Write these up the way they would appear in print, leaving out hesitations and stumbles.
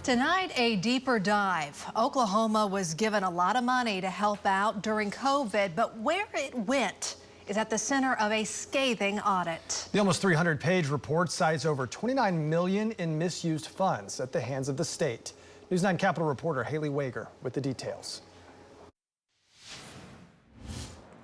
Tonight, a deeper dive. Oklahoma was given a lot of money to help out during COVID, but where it went is at the center of a scathing audit. The almost 300-page report cites over $29 million in misused funds at the hands of the state. News 9 Capitol reporter Haley Wager with the details.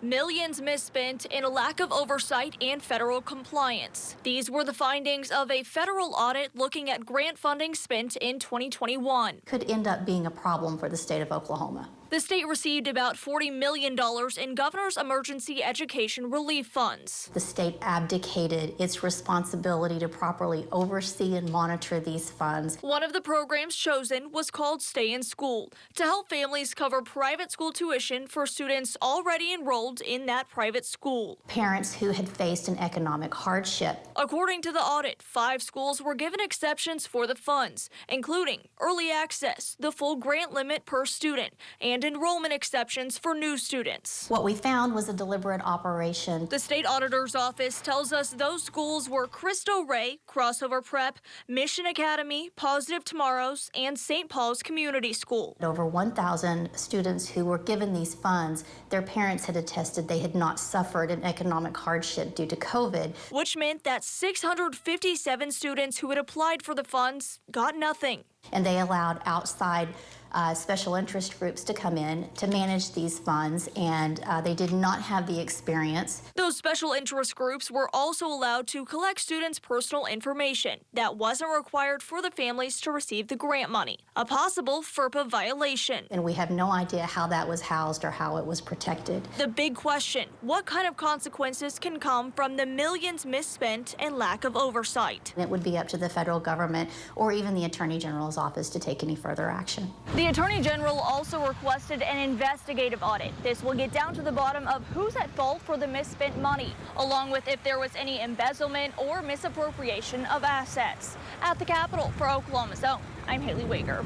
Millions misspent in a lack of oversight and federal compliance. These were the findings of a federal audit looking at grant funding spent in 2021. Could end up being a problem for the state of Oklahoma. The state received about $40 million in governor's emergency education relief funds. The state abdicated its responsibility to properly oversee and monitor these funds. One of the programs chosen was called Stay in School, to help families cover private school tuition for students already enrolled in that private school. Parents who had faced an economic hardship. According to the audit, 5 schools were given exceptions for the funds, including early access, the full grant limit per student, and enrollment exceptions for new students. What we found was a deliberate operation. The state auditor's office tells us those schools were Cristo Rey, Crossover Prep, Mission Academy, Positive Tomorrows, and St. Paul's Community School. Over 1,000 students who were given these funds, their parents had attested they had not suffered an economic hardship due to COVID. Which meant that 657 students who had applied for the funds got nothing. And they allowed outside special interest groups to come in to manage these funds, and they did not have the experience. Those special interest groups were also allowed to collect students' personal information that wasn't required for the families to receive the grant money, a possible FERPA violation. And we have no idea how that was housed or how it was protected. The big question, what kind of consequences can come from the millions misspent and lack of oversight? And it would be up to the federal government or even the Attorney General's office to take any further action. The Attorney General also requested an investigative audit. This will get down to the bottom of who's at fault for the misspent money, along with if there was any embezzlement or misappropriation of assets. At the Capitol for Oklahoma's Own, I'm Haley Wager.